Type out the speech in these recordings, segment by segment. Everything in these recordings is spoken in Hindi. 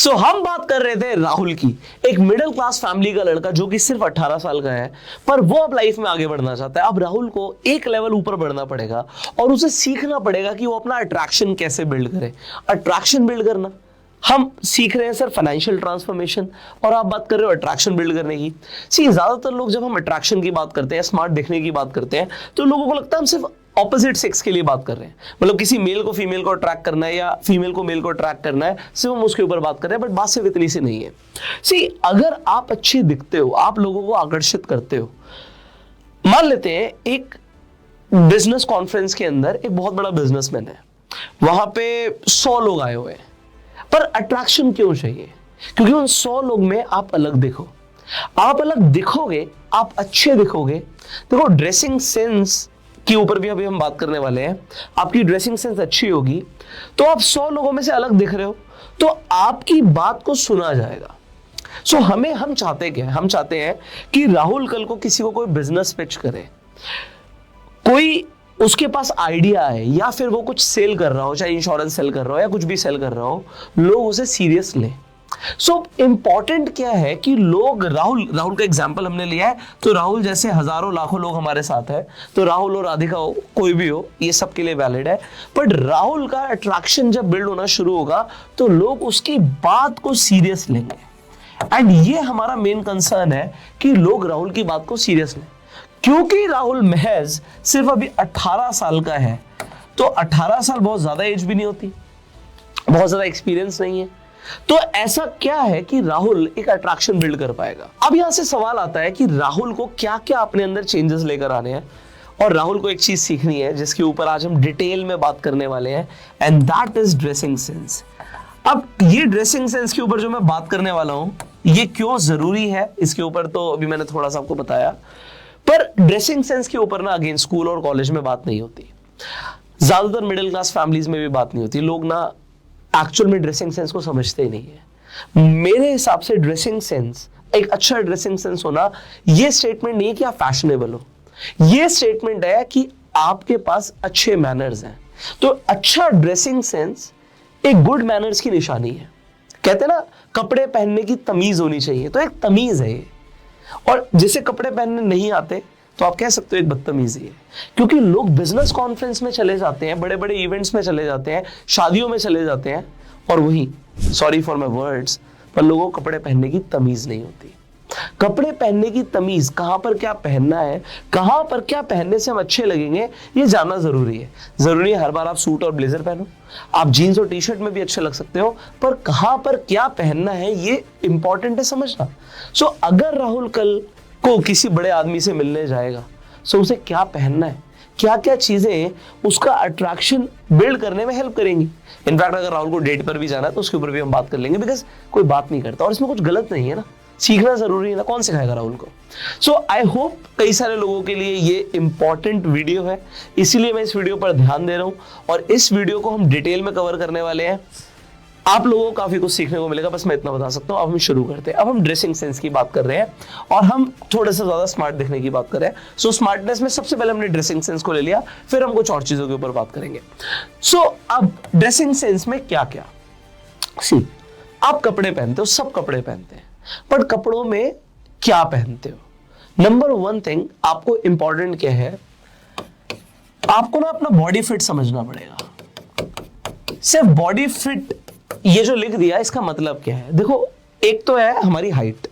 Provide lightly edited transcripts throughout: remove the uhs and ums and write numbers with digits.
सो हम बात कर रहे थे राहुल की, एक मिडिल क्लास फैमिली का लड़का जो कि सिर्फ 18 साल का है, पर वो अब लाइफ में आगे बढ़ना चाहता है। अब राहुल को एक लेवल ऊपर बढ़ना पड़ेगा और उसे सीखना पड़ेगा कि वो अपना अट्रैक्शन कैसे बिल्ड करे। अट्रैक्शन बिल्ड करना, हम सीख रहे हैं सर फाइनेंशियल ट्रांसफॉर्मेशन, और आप बात कर रहे हो अट्रैक्शन बिल्ड करने की। सी ज्यादातर लोग जब हम अट्रैक्शन की बात करते हैं, स्मार्ट दिखने की बात करते हैं, तो लोगों को लगता है हम सिर्फ ऑपोजिट सेक्स के लिए बात कर रहे हैं, मतलब किसी मेल को फीमेल को अट्रैक्ट करना है या फीमेल को मेल को अट्रैक्ट करना है, सिर्फ हम उसके ऊपर बात कर रहे हैं। बट बात सिर्फ इतनी सी नहीं है। सी अगर आप अच्छे दिखते हो, आप लोगों को आकर्षित करते हो, मान लेते हैं एक बिजनेस कॉन्फ्रेंस के अंदर एक बहुत बड़ा बिजनेसमैन है, वहां पे 100 लोग आए हुए हैं, पर अट्रैक्शन क्यों चाहिए? क्योंकि उन 100 लोग में आप अलग दिखो, आप अलग दिखोगे, आप अच्छे दिखोगे। देखो ड्रेसिंग सेंस के ऊपर भी अभी हम बात करने वाले हैं। आपकी ड्रेसिंग सेंस अच्छी होगी तो आप 100 लोगों में से अलग दिख रहे हो, तो आपकी बात को सुना जाएगा। सो हम चाहते क्या है? हम चाहते हैं कि राहुल कल को किसी को कोई बिजनेस पिच करे, कोई उसके पास आइडिया है या फिर वो कुछ सेल कर रहा हो, चाहे इंश्योरेंस सेल कर रहा हो या कुछ भी सेल कर रहा हो, लोग उसे सीरियस लें। सो इंपॉर्टेंट क्या है कि लोग राहुल का एग्जांपल हमने लिया है, तो राहुल जैसे हजारों लाखों लोग हमारे साथ है, तो राहुल और राधिका हो, कोई भी हो, ये सबके लिए वैलिड है। बट राहुल का अट्रैक्शन जब बिल्ड होना शुरू होगा तो लोग उसकी बात को सीरियस लेंगे। एंड ये हमारा मेन कंसर्न है कि लोग राहुल की बात को सीरियस लें, क्योंकि राहुल महज सिर्फ अभी 18 साल का है। तो 18 साल बहुत ज्यादा एज भी नहीं होती, बहुत ज्यादा एक्सपीरियंस नहीं है। तो ऐसा क्या है कि राहुल एक अट्रैक्शन बिल्ड कर पाएगा? अब यहां से सवाल आता है कि राहुल को क्या क्या अपने अंदर चेंजेस लेकर आने हैं, और राहुल को एक चीज सीखनी है जिसके ऊपर आज हम डिटेल में बात करने वाले हैं, and that is dressing sense. अब ये ड्रेसिंग सेंस के ऊपर जो मैं बात करने वाला हूं, ये क्यों जरूरी है इसके ऊपर तो अभी मैंने थोड़ा सा आपको बताया, पर ड्रेसिंग सेंस के ऊपर ना अगेन स्कूल और कॉलेज में बात नहीं होती, ज्यादातर मिडिल क्लास फैमिलीज में भी बात नहीं होती। लोग ना एक्चुअल में ड्रेसिंग सेंस को समझते ही नहीं है। मेरे हिसाब से ड्रेसिंग सेंस, एक अच्छा ड्रेसिंग सेंस होना, ये स्टेटमेंट नहीं है कि आप फैशनेबल हो, ये स्टेटमेंट है कि आपके पास अच्छे मैनर्स हैं। तो अच्छा ड्रेसिंग सेंस एक गुड मैनर्स की निशानी है। कहते हैं ना कपड़े पहनने की तमीज होनी चाहिए, तो एक तमीज है ये। और जिसे कपड़े पहनने नहीं आते तो आप कह सकते हो एक बदतमीजी है, क्योंकि लोग बिजनेस कॉन्फ्रेंस में चले जाते हैं, बड़े बड़े इवेंट्स में चले जाते हैं, शादियों में चले जाते हैं, और वही, सॉरी फॉर माय वर्ड्स, पर लोगों को कपड़े पहनने की तमीज नहीं होती। कपड़े पहनने की तमीज, कहां पर क्या पहनना है, कहां पर क्या पहनने से हम अच्छे लगेंगे, ये जानना जरूरी है। जरूरी है हर बार आप सूट और ब्लेजर पहनो, आप जीन्स और टी शर्ट में भी अच्छे लग सकते हो, पर कहां पर क्या पहनना है ये इंपॉर्टेंट है समझना। सो अगर राहुल कल को किसी बड़े आदमी से मिलने जाएगा, सो उसे क्या पहनना है, क्या क्या चीजें उसका अट्रैक्शन बिल्ड करने में हेल्प करेंगी। इनफैक्ट अगर राहुल को डेट पर भी जाना है तो उसके ऊपर भी हम बात कर लेंगे, बिकॉज कोई बात नहीं करता और इसमें कुछ गलत नहीं है ना, सीखना जरूरी है ना, कौन सिखाएगा राहुल को। सो आई होप कई सारे लोगों के लिए ये इंपॉर्टेंट वीडियो है, इसीलिए मैं इस वीडियो पर ध्यान दे रहा हूं, और इस वीडियो को हम डिटेल में कवर करने वाले हैं। आप लोगों को काफी कुछ सीखने को मिलेगा, बस मैं इतना बता सकता हूं। अब हम शुरू करते हैं। अब हम ड्रेसिंग सेंस की बात कर रहे हैं और हम थोड़ा सा ज्यादा स्मार्ट दिखने की बात कर रहे हैं। सो स्मार्टनेस में सबसे पहले हमने ड्रेसिंग सेंस को ले लिया, फिर हम कुछ और चीजों के ऊपर बात करेंगे। सो अब ड्रेसिंग सेंस में क्या क्या, सी आप कपड़े पहनते हो, सब कपड़े पहनते हैं, पर कपड़ों में क्या पहनते हो? नंबर 1 थिंग आपको इंपॉर्टेंट क्या है, आपको ना अपना बॉडी फिट समझना पड़ेगा। सिर्फ बॉडी फिट ये जो लिख दिया इसका मतलब क्या है? देखो एक तो है हमारी हाइट,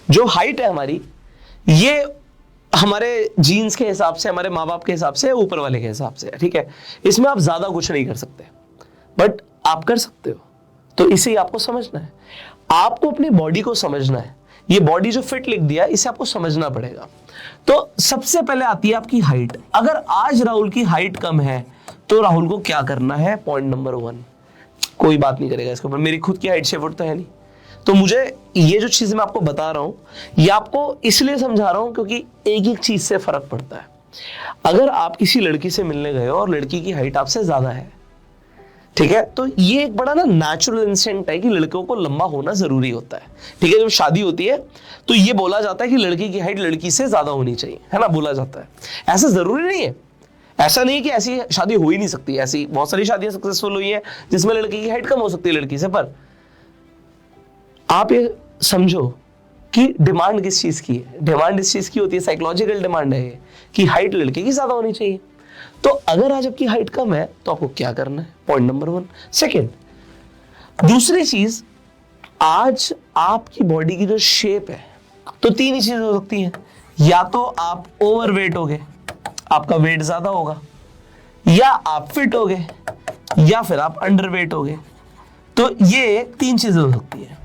जो हाइट है हमारी, ये हमारे जीन्स के हिसाब से, हमारे माँ बाप के हिसाब से, ऊपर वाले के हिसाब से, ठीक है, इसमें आप ज्यादा कुछ नहीं कर सकते, बट आप कर सकते हो। तो इसे आपको समझना है, आपको अपनी बॉडी को समझना है। ये बॉडी जो फिट लिख दिया इसे आपको समझना पड़ेगा। तो सबसे पहले आती है आपकी हाइट। अगर आज राहुल की हाइट कम है तो राहुल को क्या करना है? पॉइंट नंबर 1, कोई बात नहीं करेगा इसके ऊपर, मेरी खुद की हाइट 6 फुट तो है नहीं, तो मुझे ये जो चीज मैं आपको बता रहा हूं ये आपको इसलिए समझा रहा हूं क्योंकि एक एक चीज से फर्क पड़ता है। अगर आप किसी लड़की से मिलने गए हो और लड़की की हाइट आपसे ज्यादा है, ठीक है, तो ये एक बड़ा ना नेचुरल इंस्टिंक्ट है कि लड़कों को लंबा होना जरूरी होता है, ठीक है। जब शादी होती है तो ये बोला जाता है कि लड़की की हाइट लड़की से ज्यादा होनी चाहिए, है ना, बोला जाता है। ऐसा जरूरी नहीं है, ऐसा नहीं कि ऐसी शादी हो ही नहीं सकती, ऐसी बहुत सारी शादियां सक्सेसफुल हुई हैं जिसमें लड़की की हाइट कम हो सकती है लड़की से, पर आप ये समझो कि डिमांड किस चीज की है, डिमांड इस चीज की होती है, साइकोलॉजिकल डिमांड है ये, कि हाइट लड़के की ज्यादा होनी चाहिए। तो अगर आज आपकी हाइट कम है तो आपको क्या करना है, पॉइंट नंबर 1। सेकेंड, दूसरी चीज, आज आपकी बॉडी की जो शेप है, तो 3 ही चीजें हो सकती हैं, या तो आप ओवरवेट होगे, आपका वेट ज्यादा होगा, या आप फिट होगे, या फिर आप अंडरवेट होगे। तो ये 3 चीजें हो सकती है।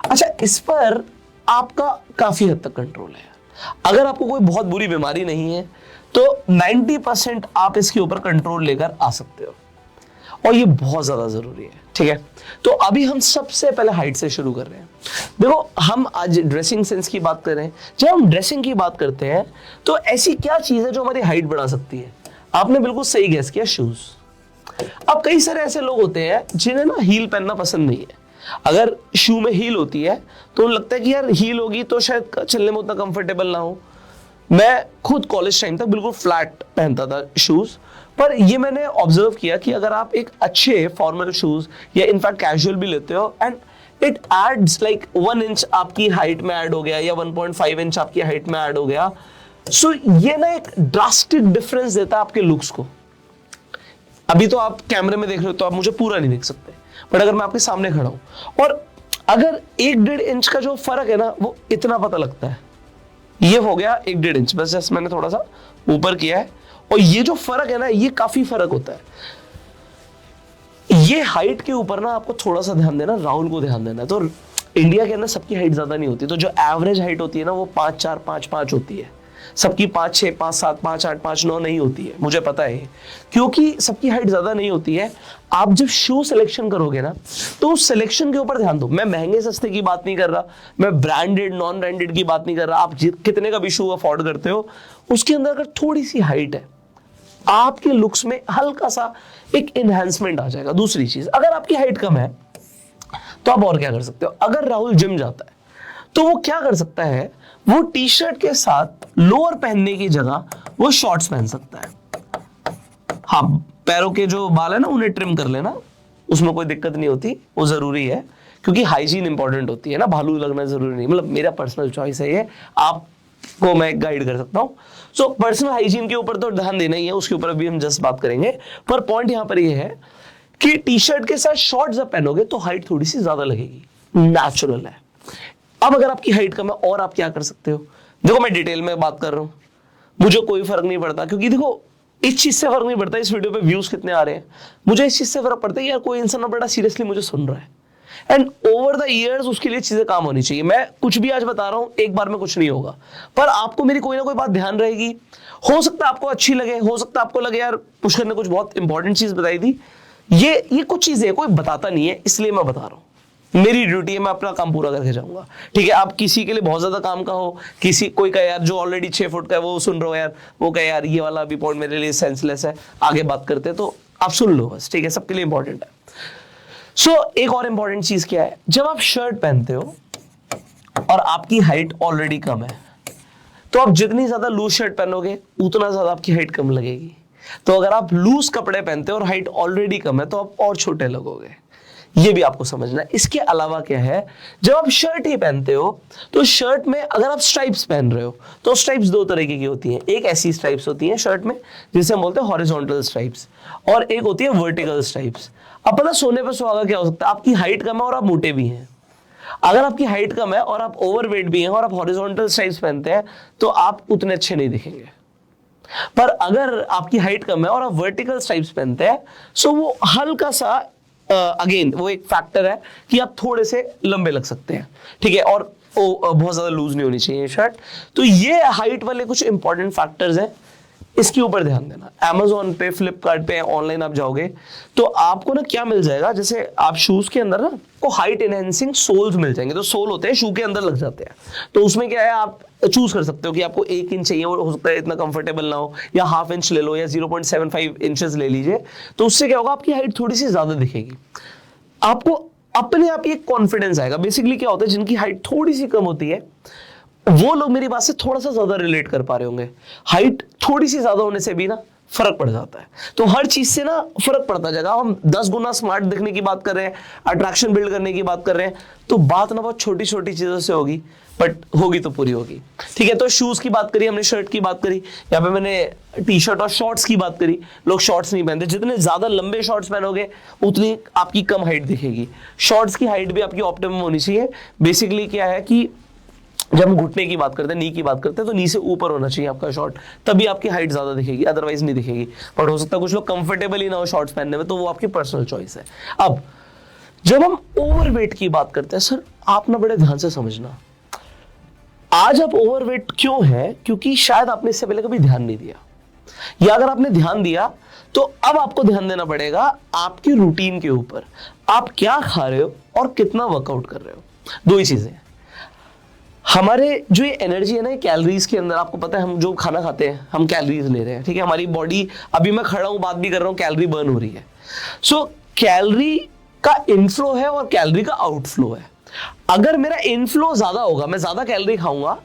अच्छा, इस पर आपका काफी हद तक कंट्रोल है। अगर आपको कोई बहुत बुरी बीमारी नहीं है तो 90% आप इसके ऊपर कंट्रोल लेकर आ सकते हो, और ये बहुत ज्यादा जरूरी है। ठीक है, तो अभी हम सबसे पहले हाइट से शुरू कर रहे हैं। देखो, हम आज ड्रेसिंग सेंस की बात कर रहे हैं। जब हम ड्रेसिंग की बात करते हैं तो ऐसी क्या चीज है जो हमारी हाइट बढ़ा सकती है? आपने बिल्कुल सही गेस किया, शूज। अब कई सारे ऐसे लोग होते हैं जिन्हें ना हील पहनना पसंद नहीं है। अगर शू में हील होती है तो उन्हें लगता है कि यार हील होगी तो शायद चलने में उतना कंफर्टेबल ना हो। मैं खुद कॉलेज टाइम तक बिल्कुल फ्लैट पहनता था शूज, पर ये मैंने ऑब्जर्व किया कि अगर आप एक अच्छे फॉर्मल शूज या इनफैक्ट कैजुअल भी लेते हो, and it adds like 1 inch आपकी हाइट में ऐड हो गया या 1.5 इंच आपकी हाइट में ऐड हो गया, सो ये ना एक ड्रास्टिक डिफरेंस देता है आपके लुक्स को। अभी तो आप कैमरे में देख रहे हो तो आप मुझे पूरा नहीं देख सकते, बट अगर मैं आपके सामने खड़ा हूं और अगर 1-1.5 इंच का जो फर्क है ना, वो इतना पता लगता है। ये हो गया 1-1.5 इंच, बस जस्ट मैंने थोड़ा सा ऊपर किया है, और ये जो फर्क है ना, ये काफी फर्क होता है। ये हाइट के ऊपर ना आपको थोड़ा सा ध्यान देना, राहुल को ध्यान देना। तो इंडिया के अंदर सबकी हाइट ज्यादा नहीं होती, तो जो एवरेज हाइट होती है ना वो 5'4", 5'5" होती है। सबकी 5'6", 5'7", 5'8", 5'9" नहीं होती है, मुझे पता है। क्योंकि सबकी हाइट ज्यादा नहीं होती है। आप जब शू सिलेक्शन करोगे ना, तो उस सिलेक्शन के ऊपर ध्यान दो। मैं महंगे सस्ते की बात नहीं कर रहा, मैं ब्रांडेड नॉन ब्रांडेड की बात नहीं कर रहा। आप कितने का भी शू अफोर्ड करते हो, उसके अंदर अगर थोड़ी सी हाइट है, आपके लुक्स में हल्का सा एक एनहांसमेंट आ जाएगा। दूसरी चीज, अगर आपकी हाइट कम है तो आप और क्या कर सकते हो? अगर राहुल जिम जाता है तो वो क्या कर सकता है, वो टी शर्ट के साथ लोअर पहनने की जगह वो शॉर्ट्स पहन सकता है। हाँ, पैरों के जो बाल है ना उन्हें ट्रिम कर लेना, उसमें कोई दिक्कत नहीं होती, वो जरूरी है क्योंकि हाइजीन इंपॉर्टेंट होती है ना, भालू लगना जरूरी नहीं। मतलब मेरा पर्सनल चॉइस है ये, आपको मैं गाइड कर सकता हूं। सो पर्सनल हाइजीन के ऊपर तो ध्यान देना ही है, उसके ऊपर अभी हम जस्ट बात करेंगे। पर पॉइंट यहां पर ये है कि टी शर्ट के साथ शॉर्ट्स जब पहनोगे तो हाइट थोड़ी सी ज्यादा लगेगी, नेचुरल है। अब अगर आपकी हाइट कम है और आप क्या कर सकते हो? देखो, मैं डिटेल में बात कर रहा हूं, मुझे कोई फर्क नहीं पड़ता, क्योंकि देखो इस चीज से फर्क नहीं पड़ता इस वीडियो पे व्यूज कितने आ रहे हैं, मुझे इस चीज से फर्क पड़ता है यार कोई इंसान बड़ा सीरियसली मुझे सुन रहा है, एंड ओवर द इयर्स उसके लिए चीजें काम होनी चाहिए। मैं कुछ भी आज बता रहा हूं, एक बार में कुछ नहीं होगा, पर आपको मेरी कोई ना कोई बात ध्यान रहेगी। हो सकता है आपको अच्छी लगे, हो सकता है आपको लगे यार पुष्कर ने कुछ बहुत इंपॉर्टेंट चीज बताई थी। ये कुछ चीजें कोई बताता नहीं है, इसलिए मैं बता रहा हूं। मेरी ड्यूटी है, मैं अपना काम पूरा करके जाऊंगा। ठीक है, आप किसी के लिए बहुत ज्यादा काम का हो, कोई का यार जो ऑलरेडी 6 फुट का है वो सुन रहे हो यार, वो कहे यार ये वाला अभी पॉइंट मेरे लिए सेंसलेस है, आगे बात करते हैं, तो आप सुन लो बस। ठीक है, सबके लिए इंपॉर्टेंट है। सो एक और इंपॉर्टेंट चीज क्या है, जब आप शर्ट पहनते हो और आपकी हाइट ऑलरेडी कम है, तो आप जितनी ज्यादा लूज शर्ट पहनोगे उतना ज्यादा आपकी हाइट कम लगेगी। तो अगर आप लूज कपड़े पहनते हो और हाइट ऑलरेडी कम है तो आप और छोटे लगोगे, ये भी आपको समझना है। इसके अलावा क्या है, जब आप शर्ट ही पहनते हो तो शर्ट में अगर आप स्ट्राइप्स पहन रहे हो तो स्ट्राइप्स 2 तरीके की होती हैं। एक ऐसी स्ट्राइप्स होती हैं शर्ट में जिसे हम बोलते हैं हॉरिजॉन्टल स्ट्राइप्स, और एक होती है वर्टिकल स्ट्राइप्स। अब पता सोने पर सुहागा क्या हो सकता है, आपकी हाइट कम है और आप मोटे भी हैं। अगर आपकी हाइट कम है और आप ओवरवेट भी हैं और आप हॉरिजॉन्टल स्ट्राइप्स पहनते हैं तो आप उतने अच्छे नहीं दिखेंगे। पर अगर आपकी हाइट कम है और आप वर्टिकल स्ट्राइप्स पहनते हैं, सो वो हल्का सा अगेन वो एक फैक्टर है कि आप थोड़े से लंबे लग सकते हैं। ठीक है, और बहुत ज्यादा लूज नहीं होनी चाहिए शर्ट। तो ये हाइट वाले कुछ इंपॉर्टेंट फैक्टर्स हैं, इसके ऊपर ध्यान देना। Amazon पे, फ्लिपकार्ट पे, ऑनलाइन आप जाओगे तो आपको ना क्या मिल जाएगा, जैसे आप शूज के अंदर ना को हाइट एनहेंसिंग सोल्स मिल जाएंगे। तो सोल होते हैं शू के अंदर लग जाते हैं, तो उसमें क्या है आप चूज कर सकते हो कि आपको 1 इंच चाहिए, हो सकता है इतना कंफर्टेबल ना हो, या ½ इंच ले लो या 0.75 इंचेस ले लीजिए। तो उससे क्या होगा, आपकी हाइट थोड़ी सी ज्यादा दिखेगी, आपको अपने आप ही एक कॉन्फिडेंस आएगा। बेसिकली क्या होता है, जिनकी हाइट थोड़ी सी कम होती है वो लोग मेरी बात से थोड़ा सा ज्यादा रिलेट कर पा रहे होंगे। हाइट थोड़ी सी ज्यादा होने से भी ना फर्क पड़ जाता है। तो हर चीज से ना फर्क पड़ता जाएगा। हम 10 गुना स्मार्ट दिखने की बात कर रहे हैं, अट्रैक्शन बिल्ड करने की बात कर रहे हैं, तो बात ना बहुत छोटी छोटी चीजों से होगी, बट होगी तो पूरी होगी। ठीक है, तो शूज की बात करी हमने, शर्ट की बात करी, यहाँ पे मैंने टी शर्ट और शॉर्ट्स की बात करी। लोग शॉर्ट्स नहीं पहनते, जितने ज्यादा लंबे शॉर्ट्स पहनोगे उतनी आपकी कम हाइट दिखेगी। शॉर्ट्स की हाइट भी आपकी ऑप्टिमम होनी चाहिए। बेसिकली क्या है कि जब हम घुटने की बात करते हैं, नी की बात करते हैं, तो नी से ऊपर होना चाहिए आपका शॉर्ट, तभी आपकी हाइट ज्यादा दिखेगी, अदरवाइज नहीं दिखेगी। बट हो सकता है कुछ लोग कंफर्टेबल ही ना हो शॉर्ट्स पहनने में, तो वो आपकी पर्सनल चॉइस है। अब जब हम ओवरवेट की बात करते हैं, सर आप ना बड़े ध्यान से समझना, आज आप ओवरवेट क्यों है, क्योंकि शायद आपने इससे पहले कभी ध्यान नहीं दिया, या अगर आपने ध्यान दिया तो अब आपको ध्यान देना पड़ेगा आपकी रूटीन के ऊपर। आप क्या खा रहे हो और कितना वर्कआउट कर रहे हो, दो ही चीजें। हमारे जो ये एनर्जी है ना, ये कैलोरीज के अंदर, आपको पता है हम जो खाना खाते हैं हम कैलोरीज ले रहे हैं। ठीक है, हमारी बॉडी, अभी मैं खड़ा हूं बात भी कर रहा हूं, कैलोरी बर्न हो रही है। सो कैलोरी का इनफ्लो है और कैलोरी का आउटफ्लो है। अगर मेरा इनफ्लो ज्यादा होगा, मैं ज्यादा कैलोरी खाऊंगा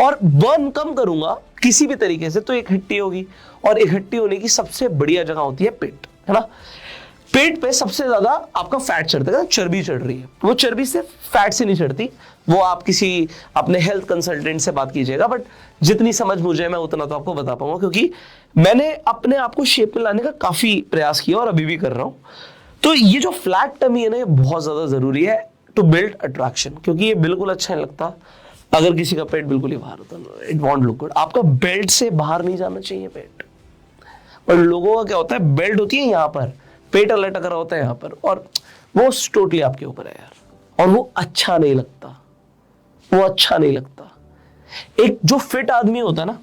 और बर्न कम करूंगा किसी भी तरीके से, तो इकट्ठी होगी, और इकट्ठी होने की सबसे बढ़िया जगह होती है पेट, है ना। पेट पे सबसे ज्यादा आपका फैट चढ़ता है, चर्बी चढ़ रही है। वो चर्बी से फैट से नहीं चढ़ती, वो आप किसी अपने हेल्थ कंसल्टेंट से बात कीजिएगा, बट जितनी समझ मुझे मैं उतना तो आपको बता पाऊंगा, क्योंकि मैंने अपने आप को शेप में लाने का काफी प्रयास किया और अभी भी कर रहा हूं। तो ये जो फ्लैट टमी है ना, ये बहुत ज्यादा जरूरी है टू बिल्ड अट्रैक्शन, क्योंकि ये बिल्कुल अच्छा नहीं लगता अगर किसी का पेट बिल्कुल ही बाहर होता है। It won't look good. आपका बेल्ट से बाहर नहीं जाना चाहिए पेट, पर लोगों का क्या होता है, बेल्ट होती है यहाँ पर, पेट लटक रहा होता है यहाँ पर, और वो टोटली आपके ऊपर है यार, और वो अच्छा नहीं लगता, वो अच्छा नहीं लगता। एक जो फिट आदमी होता है ना,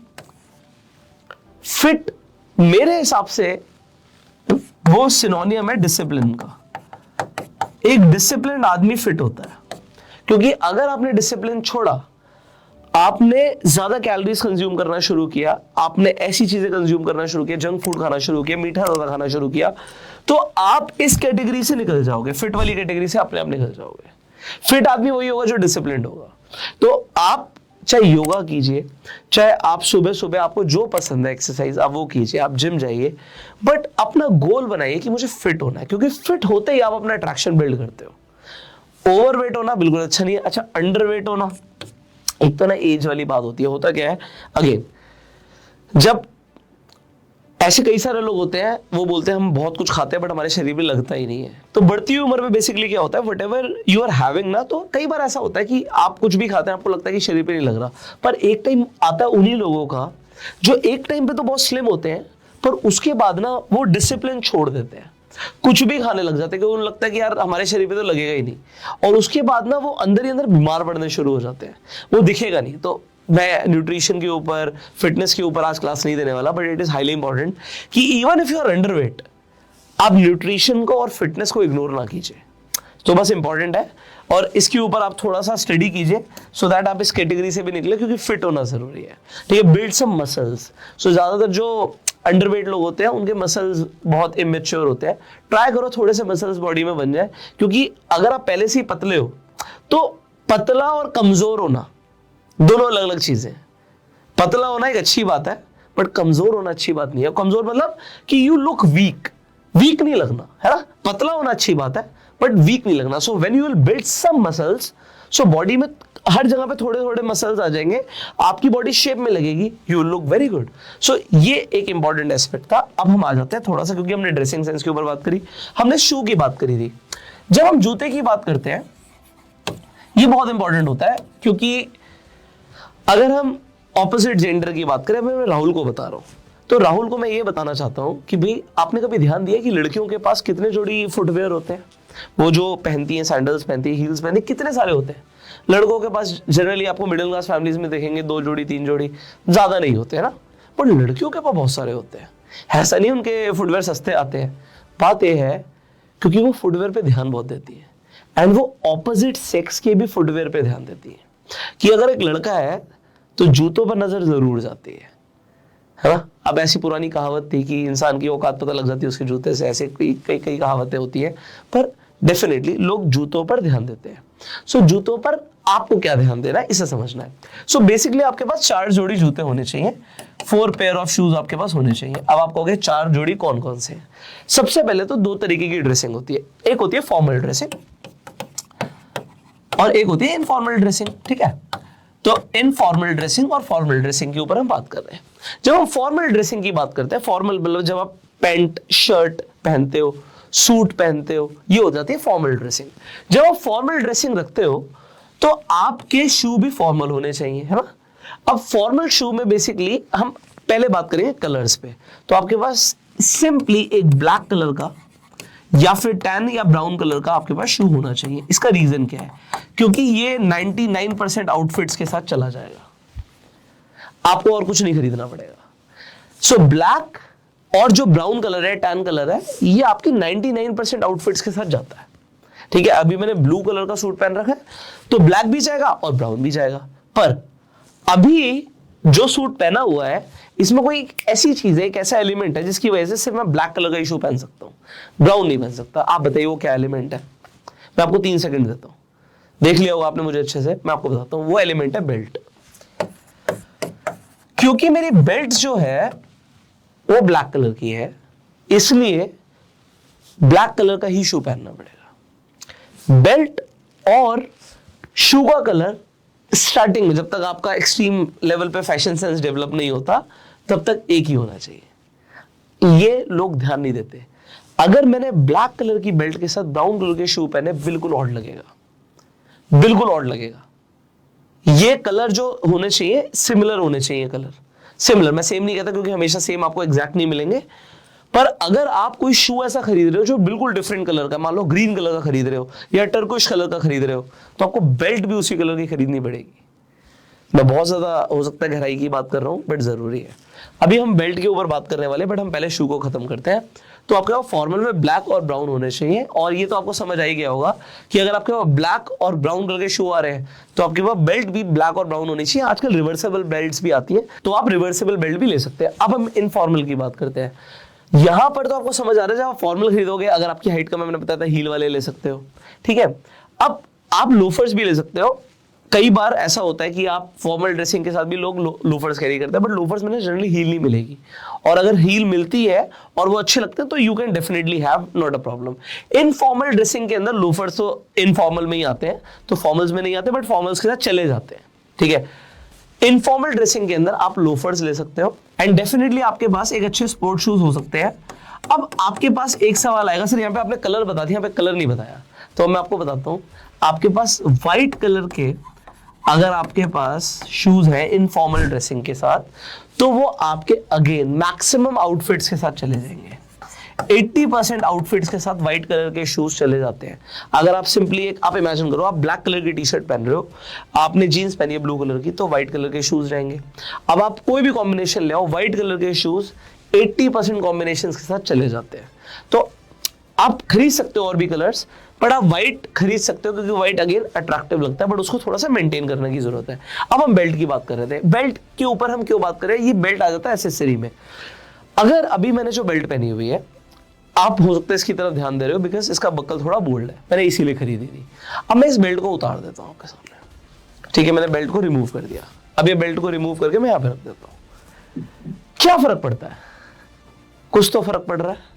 फिट मेरे हिसाब से वो सिनोनियम है डिसिप्लिन का। एक डिसिप्लिन आदमी फिट होता है, क्योंकि अगर आपने डिसिप्लिन छोड़ा, आपने ज्यादा कैलोरीज कंज्यूम करना शुरू किया, आपने ऐसी चीजें कंज्यूम करना शुरू किया, जंक फूड खाना शुरू किया, मीठा ज्यादा खाना शुरू किया, तो आप इस कैटेगरी से निकल जाओगे, फिट वाली कैटेगरी से अपने आप निकल जाओगे। फिट आदमी वही होगा जो डिसिप्लिन्ड होगा। तो आप चाहे योगा कीजिए, चाहे आप सुबह सुबह आपको जो पसंद है एक्सरसाइज आप वो कीजिए, आप जिम जाइए, बट अपना गोल बनाइए कि मुझे फिट होना है, क्योंकि फिट होते ही आप अपना अट्रैक्शन बिल्ड करते हो। ओवरवेट होना बिल्कुल अच्छा नहीं है। अच्छा, अंडरवेट होना, एक तो ना एज वाली बात होती है। होता क्या है, अगेन जब ऐसे कई सारे लोग होते हैं, वो बोलते हैं हम बहुत कुछ खाते हैं बट हमारे शरीर में लगता ही नहीं है। तो बढ़ती हुई उम्र में बेसिकली क्या होता है, whatever you are having ना, तो कई बार ऐसा होता है कि आप कुछ भी खाते हैं, आपको लगता है कि शरीर पे नहीं लग रहा, पर एक टाइम आता है उन्हीं लोगों का जो एक टाइम पे तो बहुत स्लिम होते हैं, पर उसके बाद ना वो डिसिप्लिन छोड़ देते हैं, कुछ भी खाने लग जाते हैं, क्योंकि उन्हें लगता है कि यार हमारे शरीर पे तो लगेगा ही नहीं, और उसके बाद ना वो अंदर ही अंदर बीमार पड़ने शुरू हो जाते हैं, वो दिखेगा नहीं। तो मैं न्यूट्रिशन के ऊपर, फिटनेस के ऊपर आज क्लास नहीं देने वाला, but it is highly important कि even if you are underweight, आप न्यूट्रिशन को और फिटनेस को इग्नोर ना कीजिए। तो बस इंपॉर्टेंट है, और इसके ऊपर आप थोड़ा सा स्टडी कीजिए, सो दैट आप इस कैटेगरी से भी निकले, क्योंकि फिट होना जरूरी है। ठीक है, बिल्ड सम मसल्स। सो ज्यादातर जो अंडरवेट लोग होते हैं उनके मसल्स बहुत इमेच्योर होते हैं। ट्राई करो थोड़े से मसल्स बॉडी में बन जाए, क्योंकि अगर आप पहले से ही पतले हो, तो पतला और कमजोर होना दोनों अलग अलग चीजें। पतला होना एक अच्छी बात है, बट कमजोर होना अच्छी बात नहीं है। कमजोर मतलब कि यू लुक वीक, वीक नहीं लगना, है ना। पतला होना अच्छी बात है, बट वीक नहीं लगना। So when you will build some muscles, so body में हर जगह पे थोड़े थोड़े मसल्स आ जाएंगे, आपकी बॉडी शेप में लगेगी, you will look very good. So ये एक इंपॉर्टेंट एस्पेक्ट था। अब हम आ जाते हैं थोड़ा सा, क्योंकि हमने ड्रेसिंग सेंस के ऊपर बात करी, हमने शू की बात करी थी। जब हम जूते की बात करते हैं, ये बहुत इंपॉर्टेंट होता है, क्योंकि अगर हम ऑपोजिट जेंडर की बात करें, मैं राहुल को बता रहा हूं, तो राहुल को मैं ये बताना चाहता हूं कि भाई आपने कभी ध्यान दिया कि लड़कियों के पास कितने जोड़ी फुटवेयर होते हैं, वो जो पहनती हैं, सैंडल्स पहनती है, हील्स पहनती है, कितने सारे होते हैं। लड़कों के पास जनरली आपको मिडिल क्लास फैमिलीज में देखेंगे 2 जोड़ी 3 जोड़ी, ज्यादा नहीं होते हैं ना, पर लड़कियों के पास बहुत सारे होते हैं। ऐसा नहीं उनके फुटवेयर सस्ते आते हैं, बात यह है क्योंकि वो फुटवेयर पे ध्यान बहुत देती है, एंड वो ऑपोजिट सेक्स के भी फुटवेयर पे ध्यान देती है, कि अगर एक लड़का है तो जूतों पर नजर जरूर जाती है ना। अब ऐसी पुरानी कहावत थी कि इंसान की औकात पता लग जाती है उसके जूते से, ऐसे कई कहावतें होती हैं, पर डेफिनेटली लोग जूतों पर ध्यान देते हैं। सो जूतों पर आपको क्या ध्यान देना है इसे समझना है। सो बेसिकली आपके पास 4 जोड़ी जूते होने चाहिए, 4 पेयर ऑफ शूज आपके पास होने चाहिए। अब आप कहोगे 4 जोड़ी कौन कौन से हैं? सबसे पहले तो 2 तरीके की ड्रेसिंग होती है, एक होती है फॉर्मल ड्रेसिंग और एक होती है इनफॉर्मल ड्रेसिंग, ठीक है। तो इनफॉर्मल ड्रेसिंग और फॉर्मल ड्रेसिंग के ऊपर हम बात कर रहे हैं। जब हम फॉर्मल ड्रेसिंग की बात करते हैं, फॉर्मल मतलब जब आप पैंट शर्ट पहनते हो, सूट पहनते हो, ये हो जाती है फॉर्मल ड्रेसिंग। जब आप फॉर्मल ड्रेसिंग रखते हो तो आपके शू भी फॉर्मल होने चाहिए, है ना। अब फॉर्मल शू में बेसिकली हम पहले बात करेंगे कलर्स पे। तो आपके पास सिंपली एक ब्लैक कलर का या फिर टैन या ब्राउन कलर का आपके पास शू होना चाहिए। इसका रीजन क्या है? क्योंकि ये 99% आउटफिट्स के साथ चला जाएगा, आपको और कुछ नहीं खरीदना पड़ेगा। सो ब्लैक और जो ब्राउन कलर है, टैन कलर है, ये आपकी 99% आउटफिट्स के साथ जाता है, ठीक है। अभी मैंने ब्लू कलर का सूट पहन रखा है तो ब्लैक भी जाएगा और ब्राउन भी जाएगा, पर अभी जो सूट पहना हुआ है इसमें कोई ऐसी चीज है, एक ऐसा एलिमेंट है जिसकी वजह से सिर्फ मैं ब्लैक कलर का ही शू पहन सकता हूं, ब्राउन नहीं पहन सकता। आप बताइए वो क्या एलिमेंट है? मैं आपको 3 सेकंड देता हूं, देख लिया होगा आपने मुझे अच्छे से। मैं आपको बताता हूं, वो एलिमेंट है बेल्ट। क्योंकि मेरी बेल्ट जो है वो ब्लैक कलर की है, इसलिए ब्लैक कलर का ही शू पहनना पड़ेगा। बेल्ट और शू का कलर स्टार्टिंग में, जब तक आपका एक्सट्रीम लेवल पे फैशन सेंस डेवलप नहीं होता तब तक एक ही होना चाहिए। ये लोग ध्यान नहीं देते। अगर मैंने ब्लैक कलर की बेल्ट के साथ ब्राउन कलर के शू पहने, बिल्कुल ऑड लगेगा, बिल्कुल ऑड लगेगा। ये कलर जो होने चाहिए सिमिलर होने चाहिए, कलर सिमिलर। मैं सेम नहीं कहता क्योंकि हमेशा सेम आपको एग्जैक्ट नहीं मिलेंगे, पर अगर आप कोई शू ऐसा खरीद रहे हो जो बिल्कुल डिफरेंट कलर का, मान लो ग्रीन कलर का खरीद रहे हो या टर्कोइश कलर का खरीद रहे हो, तो आपको बेल्ट भी उसी कलर की खरीदनी पड़ेगी। मैं बहुत ज्यादा हो सकता है गहराई की बात कर रहा हूं, बट जरूरी है। अभी हम बेल्ट के ऊपर बात करने वाले, बट हम पहले शू को खत्म करते हैं। तो आपके पास फॉर्मल में ब्लैक और ब्राउन होने चाहिए, और ये तो आपको समझ आ ही गया होगा कि अगर आपके पास ब्लैक और ब्राउन कलर के शू आ रहे हैं तो आपके पास बेल्ट भी ब्लैक और ब्राउन होनी चाहिए। आजकल रिवर्सेबल बेल्ट्स भी आती हैं, तो आप रिवर्सेबल बेल्ट भी ले सकते हैं। अब हम इनफॉर्मल की बात करते हैं। यहां पर तो आपको समझ आ रहा है, जब आप फॉर्मल खरीदोगे, अगर आपकी हाइट कम है, मैंने बताया था हील वाले ले सकते हो, ठीक है। अब आप लोफर्स भी ले सकते हो। कई बार ऐसा होता है कि आप फॉर्मल ड्रेसिंग के साथ भी लोग लोफर्स कैरी करते हैं, बट लोफर्स में जनरली हील नहीं मिलेगी, और अगर हील मिलती है और वो अच्छे लगते हैं तो you can definitely have, not a problem. Informal dressing के अंदर लोफर्स तो इनफॉर्मल में ही आते हैं, तो फॉर्मल्स में नहीं आते, बट फॉर्मल्स के साथ चले जाते हैं, ठीक है। इनफॉर्मल ड्रेसिंग के अंदर आप लोफर्स ले सकते हो, एंड डेफिनेटली आपके पास एक अच्छे स्पोर्ट शूज हो सकते हैं। अब आपके पास एक सवाल आएगा, सर यहाँ पे आपने कलर बता दिया, यहाँ पे कलर नहीं बताया, तो मैं आपको बताता हूं। आपके पास व्हाइट कलर के अगर आपके पास शूज हैं इनफॉर्मल ड्रेसिंग के साथ, तो वो आपके अगेन मैक्सिमम आउटफिट्स के साथ चले जाएंगे। 80% आउटफिट्स के साथ व्हाइट कलर के शूज चले जाते हैं। अगर आप सिंपली आप इमेजिन करो, आप ब्लैक कलर की टी शर्ट पहन रहे हो, आपने जीन्स पहनी है ब्लू कलर की, तो व्हाइट कलर के शूज रहेंगे। अब आप कोई भी कॉम्बिनेशन ले आओ, व्हाइट कलर के शूज 80% कॉम्बिनेशन के साथ चले जाते हैं। तो आप खरीद सकते हो और भी कलर्स, बट आप व्हाइट खरीद सकते हो क्योंकि व्हाइट अगेन अट्रैक्टिव लगता है, बट उसको थोड़ा सा मेंटेन करने की जरूरत है। अब हम बेल्ट की बात कर रहे थे, बेल्ट के ऊपर हम क्यों बात कर रहे हैं? ये बेल्ट आ जाता है एक्सेसरी में। अगर अभी मैंने जो बेल्ट पहनी हुई है, आप हो सकता है इसकी तरफ ध्यान दे रहे हो बिकॉज इसका बक्कल थोड़ा बोल्ड है, मैंने इसीलिए खरीदी थी। अब मैं इस बेल्ट को उतार देता हूं आपके सामने, ठीक है। मैंने बेल्ट को रिमूव कर दिया। अब ये बेल्ट को रिमूव करके मैं यहां पे रख देता हूं। क्या फर्क पड़ता है? कुछ तो फर्क पड़ रहा है,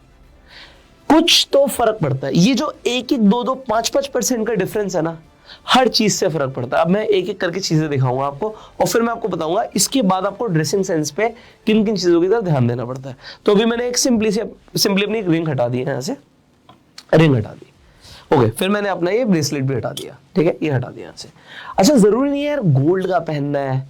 कुछ तो फर्क पड़ता है। ये जो 1-1, 2-2, 5-5% का डिफरेंस है ना, हर चीज से फर्क पड़ता है। अब मैं एक एक करके चीजें दिखाऊंगा आपको, और फिर मैं आपको बताऊंगा इसके बाद आपको ड्रेसिंग सेंस पे किन किन चीजों की तरफ ध्यान देना पड़ता है। तो अभी मैंने एक सिंपली अपनी एक रिंग हटा दी है, यहां से रिंग हटा दी, ओके। फिर मैंने अपना ये ब्रेसलेट भी हटा दिया, ठीक है, ये हटा दिया यहां से। अच्छा, जरूरी नहीं है यार गोल्ड का पहनना है,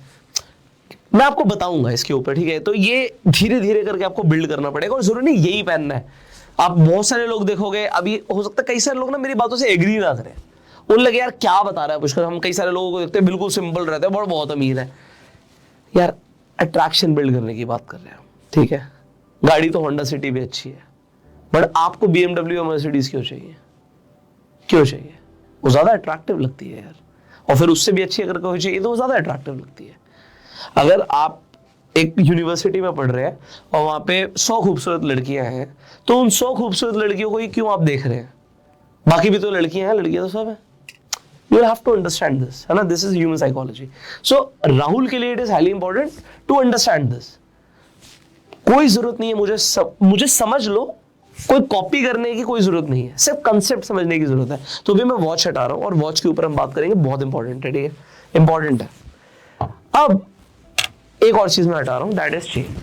मैं आपको बताऊंगा इसके ऊपर, ठीक है। तो ये धीरे धीरे करके आपको बिल्ड करना पड़ेगा, और जरूरी नहीं यही पहनना है। आप बहुत सारे लोग देखोगे, अभी हो सकता है कई सारे लोग ना मेरी बातों से एग्री ना करें, उन लगे यार क्या बता रहा है पुष्कर। हम कई सारे लोगों को देखते हैं बिल्कुल सिंपल रहते हैं, बहुत अमीर है। यार अट्रैक्शन बिल्ड करने की बात कर रहे हैं, ठीक है। गाड़ी तो होंडा सिटी भी अच्छी है, बट आपको BMW या मर्सिडीज क्यों चाहिए? क्यों चाहिए? वो ज्यादा अट्रैक्टिव लगती है यार, और फिर उससे भी अच्छी अगर कोई चाहिए तो वो ज्यादा अट्रैक्टिव लगती है। अगर आप एक यूनिवर्सिटी में पढ़ रहे हैं और वहां पे 100 खूबसूरत लड़कियां हैं, तो उन 100 खूबसूरत लड़कियों को ही क्यों आप देख रहे हैं? बाकी भी तो लड़कियां हैं, लड़कियां तो सब है, you have to understand this, है ना, this is human psychology. So Rahul के लिए it is highly important to understand this. कोई जरूरत नहीं है मुझे समझ लो, कोई कॉपी करने की कोई जरूरत नहीं है, सिर्फ कंसेप्ट समझने की जरूरत है. तो भी मैं वॉच हटा रहा हूं और वॉच के ऊपर हम बात करेंगे, बहुत इंपॉर्टेंट है, ठीक है, इंपॉर्टेंट है. अब एक और चीज मैं हटा रहा हूं, दैट इज चेन.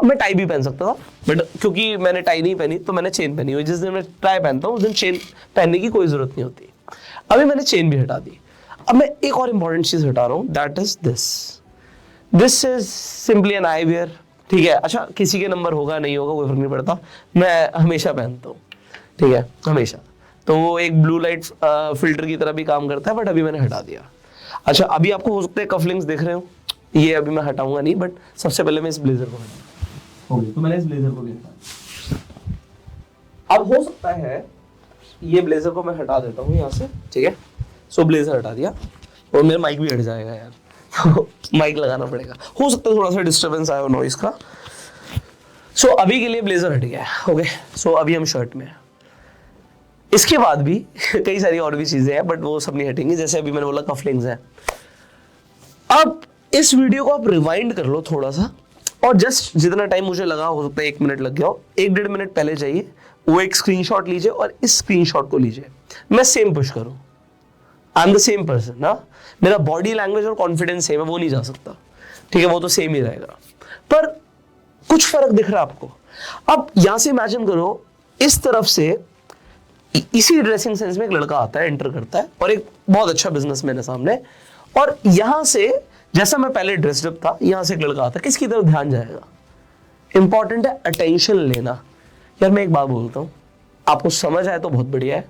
मैं टाई भी पहन सकता था, बट क्योंकि मैंने टाई नहीं पहनी तो मैंने चेन पहनी हुई. जिस दिन मैं टाई पहनता हूँ उस दिन चेन पहनने की कोई जरूरत नहीं होती. अभी मैंने चेन भी हटा दी. अब मैं एक और इंपॉर्टेंट चीज हटा रहा हूं, that is this is simply an eyewear. ठीक है, अच्छा किसी के नंबर होगा नहीं होगा कोई फर्क नहीं पड़ता, मैं हमेशा पहनता हूँ, ठीक है, हमेशा. तो वो एक ब्लू लाइट फिल्टर की तरह भी काम करता है, बट अभी मैंने हटा दिया. अच्छा, अभी आपको हो सकता है कफलिंग्स दिख रहे हो, ये अभी मैं हटाऊंगा नहीं, बट सबसे पहले मैं इस ब्लेजर को हटाऊंगा. तो मैंने इस ब्लेजर को भी हटाया. अब हो सकता है ये ब्लेजर को मैं हटा देता हूँ यहाँ से, ठीक है. सो ब्लेजर हटा दिया और मेरा माइक भी हट जाएगा यार, तो माइक लगाना पड़ेगा, हो सकता है थोड़ा सा डिस्टर्बेंस आया हो नॉइस का. सो अभी के लिए ब्लेजर हट गया, ओके. सो अभी हम शर्ट में हैं. इसके बाद भी कई सारी और भी चीजें हैं, बट वो सब नहीं हटेंगी. जैसे अभी मैंने बोला कफलिंग्स हैं. अब इस वीडियो को आप रिवाइंड कर लो थोड़ा सा, और जस्ट जितना टाइम मुझे लगा, हो सकता है 1 मिनट लग गया हो, 1-1.5 मिनट पहले जाइए, वो एक स्क्रीनशॉट लीजिए और इस स्क्रीनशॉट को लीजिए. मैं सेम पुश करूं, I am the same person ना, मेरा बॉडी लैंग्वेज और कॉन्फिडेंस सेम है, वो नहीं जा सकता, ठीक है, वो तो सेम ही रहेगा, पर कुछ फर्क दिख रहा है आपको. अब यहां से इमेजिन करो, इस तरफ से इसी ड्रेसिंग सेंस में एक लड़का आता है, एंटर करता है, और एक बहुत अच्छा बिजनेसमैन है सामने, और यहां से जैसा मैं पहले ड्रेस्ड अप था, यहां से एक लड़का आता है, किसकी तरफ ध्यान जाएगा? इंपॉर्टेंट है अटेंशन लेना. यार मैं एक बात बोलता हूं, आपको समझ आए तो बहुत बढ़िया है,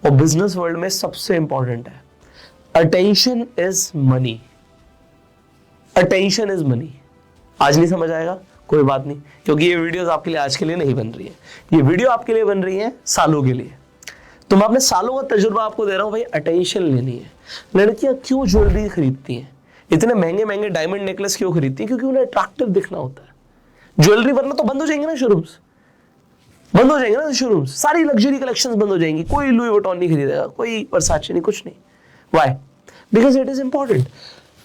और बिजनेस वर्ल्ड में सबसे इंपॉर्टेंट है, attention is money. Attention is money. आज नहीं समझ आएगा कोई बात नहीं, क्योंकि ये वीडियोस आपके लिए आज के लिए नहीं बन रही है, ये वीडियो आपके लिए बन रही है सालों के लिए. तो मैं अपने सालों का तजुर्बा आपको दे रहा हूं, भाई अटेंशन लेनी है. लड़कियां क्यों ज्वेलरी खरीदती हैं, इतने महंगे महंगे डायमंड नेकलेस क्यों खरीदती हैं? क्योंकि उन्हें अट्रैक्टिव दिखना होता है. ज्वेलरी वरना तो बंद हो जाएंगे ना शोरूम्स, बंद हो जाएंगे ना शोरूम्स, सारी लग्जरी कलेक्शंस बंद हो जाएंगी, कोई लुई वुइटन नहीं खरीदेगा, कोई वर्साचे नहीं, कुछ नहीं. Why? Because it is important.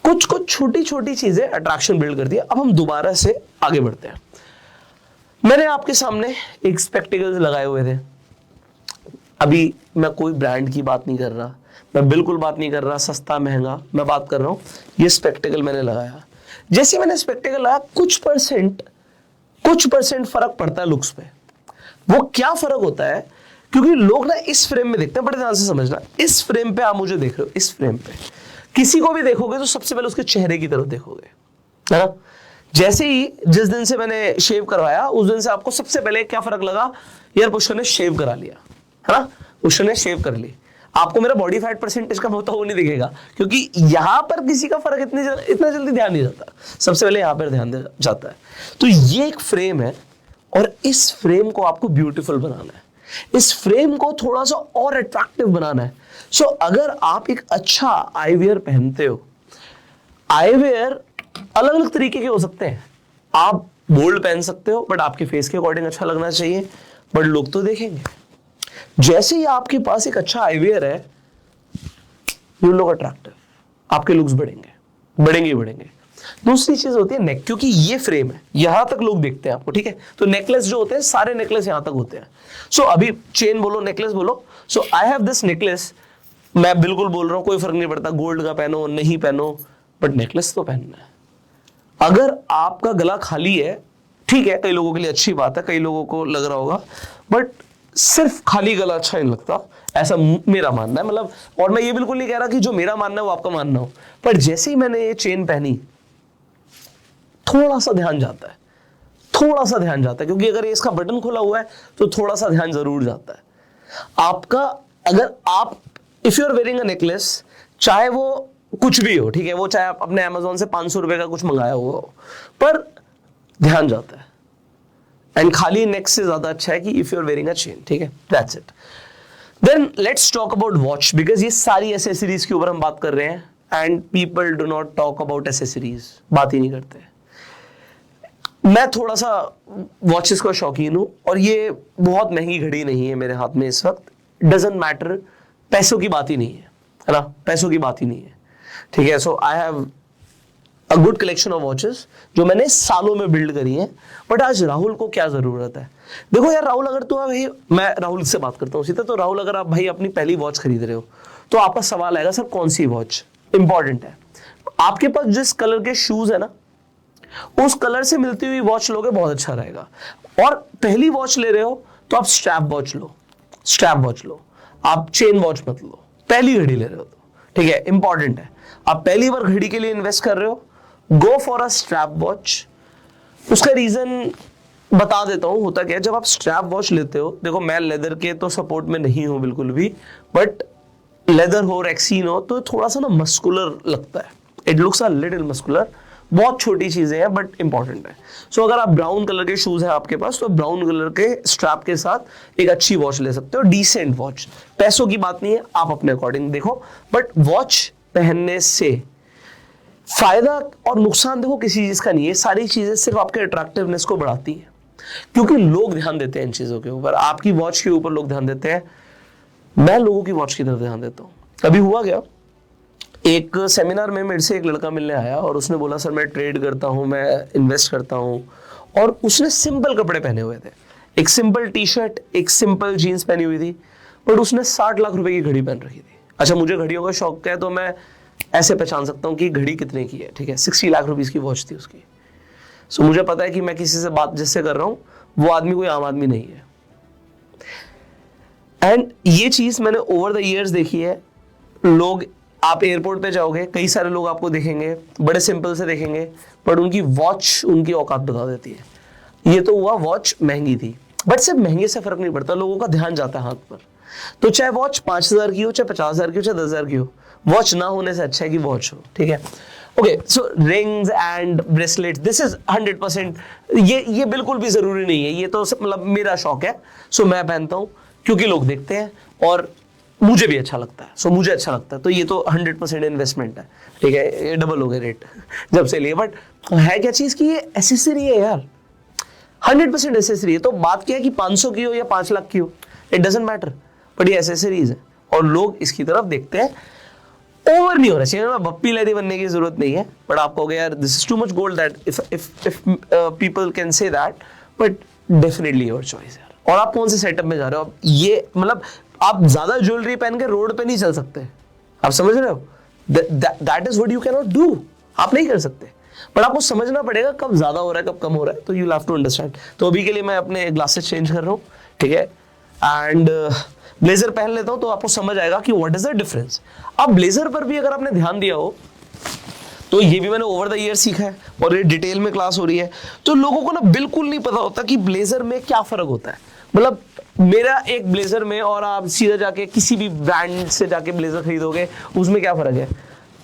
कुछ कुछ छोटी छोटी चीजें अट्रैक्शन बिल्ड करती है. अब हम दोबारा से आगे बढ़ते हैं. मैंने आपके सामने एक स्पेक्टिकल्स लगाए हुए थे. अभी मैं कोई ब्रांड की बात नहीं कर रहा, मैं बिल्कुल बात नहीं कर रहा सस्ता महंगा, मैं बात कर रहा हूं ये स्पेक्टिकल मैंने लगाया. जैसे मैंने स्पेक्टिकल लगाया, कुछ परसेंट फर्क पड़ता है लुक्स पे. वो क्या फर्क होता है? क्योंकि लोग ना इस फ्रेम में देखते हैं, बड़े ध्यान से समझना, इस फ्रेम पे आप मुझे देख रहे हो, इस फ्रेम पे किसी को भी देखोगे तो सबसे पहले उसके चेहरे की तरफ देखोगे, है ना. जैसे ही जिस दिन से मैंने शेव करवाया, उस दिन से आपको सबसे पहले क्या फर्क लगा? यार पुष्कर ने शेव करा लिया, है ना, पुष्कर ने शेव कर ली. आपको मेरा बॉडी फैट परसेंटेज कम होता हुआ नहीं दिखेगा, क्योंकि यहां पर किसी का फर्क इतना जल्दी ध्यान नहीं जाता, सबसे पहले यहां पर ध्यान जाता है. तो ये एक फ्रेम है, और इस फ्रेम को आपको ब्यूटीफुल बनाना है, इस फ्रेम को थोड़ा सा और अट्रैक्टिव बनाना है. सो अगर आप एक अच्छा आईवेयर पहनते हो, आईवेयर अलग अलग तरीके के हो सकते हैं. आप बोल्ड पहन सकते हो, बट आपके फेस के अकॉर्डिंग अच्छा लगना चाहिए, बट लोग तो देखेंगे. जैसे ही आपके पास एक अच्छा आईवेयर है, यू लुक अट्रैक्टिव, आपके लुक्स बढ़ेंगे. दूसरी चीज होती है नेक, क्योंकि ये फ्रेम है, यहां तक लोग देखते हैं आपको, ठीक है. तो नेकलेस जो होते हैं, सारे नेकलेस यहां तक होते हैं. सो अभी चेन बोलो, नेकलेस बोलो. सो आई हैव दिस नेकलेस, मैं बिल्कुल बोल रहा हूं, कोई फर्क नहीं पड़ता गोल्ड का पहनो नहीं पहनो, बट नेकलेस तो पहनना है. अगर आपका गला खाली है, ठीक है, कई लोगों के लिए अच्छी बात है, कई लोगों को लग रहा होगा, बट सिर्फ खाली गला अच्छा नहीं लगता, ऐसा मेरा मानना है. मतलब, और मैं ये बिल्कुल नहीं कह रहा कि जो मेरा मानना है वो आपका मानना हो, पर जैसे ही मैंने ये चेन पहनी, थोड़ा सा ध्यान जाता है, क्योंकि अगर इसका बटन खुला हुआ है तो थोड़ा सा ध्यान जरूर जाता है आपका. अगर आप if you are wearing a necklace, चाहे वो कुछ भी हो, ठीक है, वो चाहे आप अपने अमेज़न से 500 रुपए का कुछ मंगाया हुआ हो, पर ध्यान जाता है. एंड खाली नेक से ज्यादा अच्छा है कि if you are wearing a chain, ठीक है. That's it. Then let's talk about watch, because ये सारी एसेसरीज के ऊपर हम बात कर रहे हैं, and people do not talk about accessories, बात ही नहीं करते. मैं थोड़ा सा वॉचेस का शौकीन हूं, और ये बहुत महंगी घड़ी नहीं है मेरे हाथ में इस वक्त. डजंट मैटर, पैसों की बात ही नहीं है. है ना, पैसों की बात ही नहीं है, ठीक है। So I have a good collection of watches जो मैंने सालों में बिल्ड करी है। बट आज राहुल को क्या जरूरत है? देखो यार राहुल, अगर तो भाई, मैं राहुल से बात करता हूँ सीधा, तो राहुल अगर आप भाई अपनी पहली वॉच खरीद रहे हो तो आपका सवाल आएगा सर कौन सी वॉच इंपॉर्टेंट है। आपके पास जिस कलर के शूज है ना, उस कलर से मिलती हुई वॉच लोगे, बहुत अच्छा रहेगा। और पहली वॉच ले रहे हो तो आप स्ट्रैप वॉच लो, स्ट्रैप वॉच लो, आप चेन वॉच मत लो। पहली घड़ी ले रहे हो तो ठीक है, इंपॉर्टेंट है। आप पहली बार घड़ी के लिए इन्वेस्ट कर रहे हो, go for a strap watch. उसका रीजन बता देता हूं, होता क्या है जब आप स्ट्रैप वॉच लेते हो, देखो मैं लेदर के तो सपोर्ट में नहीं हूं बिल्कुल भी, बट लेदर हो रेक्सीन हो तो थोड़ा सा ना मस्कुलर लगता है, it looks a little muscular. बहुत छोटी चीजें हैं बट इंपॉर्टेंट है। सो अगर आप ब्राउन कलर के शूज है आपके पास, तो ब्राउन कलर के स्ट्रैप के साथ एक अच्छी वॉच ले सकते हो, डिसेंट वॉच। पैसों की बात नहीं है, आप अपने अकॉर्डिंग देखो, बट वॉच पहनने से फायदा और नुकसान देखो किसी चीज का नहीं है, सारी चीजें सिर्फ आपके अट्रैक्टिवनेस को बढ़ाती है, क्योंकि लोग ध्यान देते हैं इन चीजों के ऊपर। आपकी वॉच के ऊपर लोग ध्यान देते हैं, मैं लोगों की वॉच की तरफ ध्यान देता हूं। अभी हुआ क्या, एक सेमिनार में मेरे से एक लड़का मिलने आया और उसने बोला सर मैं ट्रेड करता हूं, मैं इन्वेस्ट करता हूं, और उसने सिंपल कपड़े पहने हुए थे, एक सिंपल टी शर्ट, एक सिंपल जीन्स पहनी हुई थी, बट उसने 60 लाख रुपए की घड़ी पहन रखी थी। अच्छा, मुझे घड़ियों का शौक है तो मैं ऐसे पहचान सकता हूँ कि घड़ी कितने की है, ठीक है। 60 लाख रुपीज की वॉच थी उसकी। सो मुझे पता है कि मैं किसी से बात जिससे कर रहा हूँ वो आदमी कोई आम आदमी नहीं है। एंड ये चीज मैंने ओवर द इयर्स देखी है। लोग, आप एयरपोर्ट पे जाओगे, कई सारे लोग आपको देखेंगे, बड़े सिंपल से देखेंगे, बट उनकी वॉच उनकी औकात बता देती है। ये तो हुआ वॉच महंगी थी, बट सिर्फ महंगे से फर्क नहीं पड़ता, लोगों का ध्यान जाता है हाथ पर। तो चाहे वॉच 5,000 की हो, चाहे 50,000 की हो, चाहे 10,000 की हो, वॉच ना होने से अच्छा है कि वॉच हो, ठीक है। Okay, so rings and bracelet, this is 100%, ये बिल्कुल भी जरूरी नहीं है, ये तो मतलब मेरा शौक है, सो मैं पहनता हूं क्योंकि लोग देखते हैं और मुझे भी अच्छा लगता है, सो मुझे अच्छा लगता है, तो ये तो 100% इन्वेस्टमेंट है, ठीक है। ये डबल हो गए रेट जब से लिए। बट है क्या चीज की, ये एसेसरी है यार, 100% एसेसरी है। तो बात क्या है कि 500 की हो या 5 लाख की हो, इट डजंट मैटर, बट ये एसेसरीज है और लोग इसकी तरफ देखते हैं। ओवर नहीं होना चाहिए, बप्पी लहरी बनने की जरूरत नहीं है, बट आप कहोगे यार this is too much gold, that if people can say that, but definitely your choice यार। और आप कौन से सेटअप में जा रहे हो, ये मतलब आप ज्यादा ज्वेलरी पहन के रोड पे नहीं चल सकते, आप समझ रहे हो, that is what you can not do, आप नहीं कर सकते। पर आपको समझना पड़ेगा कब ज्यादा हो रहा है, कब कम हो रहा है, तो यू हैव टू अंडरस्टैंड। तो अभी के लिए मैं अपने ग्लासेस चेंज कर रहा हूँ, ठीक है, एंड ब्लेजर पहन लेता हूं तो आपको समझ आएगा कि व्हाट इज द डिफरेंस। अब ब्लेजर पर भी अगर आपने ध्यान दिया हो तो ये भी मैंने ओवर द ईयर सीखा है और ये डिटेल में क्लास हो रही है, तो लोगों को ना बिल्कुल नहीं पता होता कि ब्लेजर में क्या फर्क होता है। मतलब मेरा एक ब्लेजर में और आप सीधा जाके किसी भी ब्रांड से जाके ब्लेजर खरीदोगे, उसमें क्या फर्क है,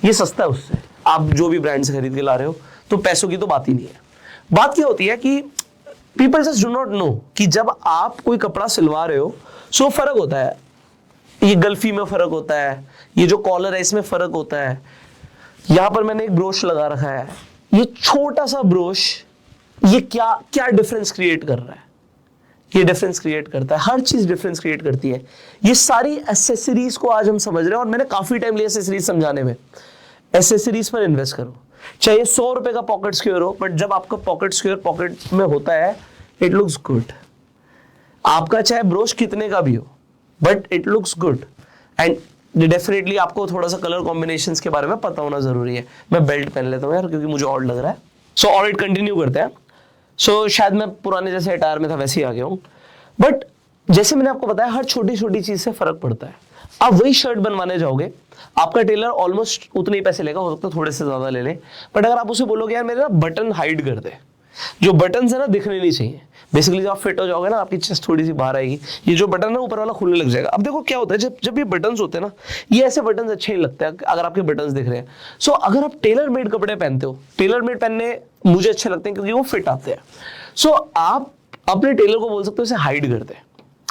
ये सस्ता है उससे, आप जो भी ब्रांड से खरीद के ला रहे हो, तो पैसों की तो बात ही नहीं है। बात क्या होती है कि people just do not know कि जब आप कोई कपड़ा सिलवा रहे हो, सो फर्क होता है, ये गल्फी में फर्क होता है, ये जो कॉलर है इसमें फर्क होता है। यहां पर मैंने एक ब्रोश लगा रखा है, ये छोटा सा ब्रोश, ये क्या क्या डिफरेंस क्रिएट कर रहा है, ये डिफरेंस क्रिएट करता है, हर चीज डिफरेंस क्रिएट करती है। ये सारी एसेसरीज को आज हम समझ रहे हैं और मैंने काफी टाइम लिया एसेसरीज समझाने में। एसेसरीज पर इन्वेस्ट करो, चाहे 100 रुपए का पॉकेट स्क्वेयर हो, बट जब आपका पॉकेट स्क्वेयर पॉकेट में होता है, इट लुक्स गुड। आपका चाहे ब्रोश कितने का भी हो, but it looks good. And definitely आपको थोड़ा सा कलर कॉम्बिनेशंस के बारे में पता होना जरूरी है। मैं बेल्ट पहन लेता हूँ यार क्योंकि मुझे ऑड लग रहा है। सो ऑलराइट, कंटिन्यू करते हैं। सो शायद मैं पुराने जैसे अटायर में था वैसे ही आ गया हूँ, बट जैसे मैंने आपको बताया हर छोटी छोटी चीज से फर्क पड़ता है। आप वही शर्ट बनवाने जाओगे, आपका टेलर ऑलमोस्ट उतने ही पैसे लेगा, हो सकता है थोड़े से ज्यादा ले ले, बट अगर आप उसे बोलोगे यार मेरे ना बटन हाइड कर दे, जो बटन है ना दिखने नहीं चाहिए, बेसिकली जब आप फिट हो जाओगे ना आपकी चेस्ट थोड़ी सी बाहर आएगी, ये जो बटन है ऊपर वाला खुलने लग जाएगा। अब देखो क्या होता है, जब ये बटन्स होते हैं ना, ये ऐसे बटन्स अच्छे नहीं लगते अगर आपके बटन्स दिख रहे हैं। सो अगर आप टेलर मेड कपड़े पहनते हो, टेलर मेड पहनने मुझे अच्छे लगते हैं क्योंकि वो फिट आते हैं। सो आप अपने टेलर को बोल सकते हो इसे हाइड कर दे,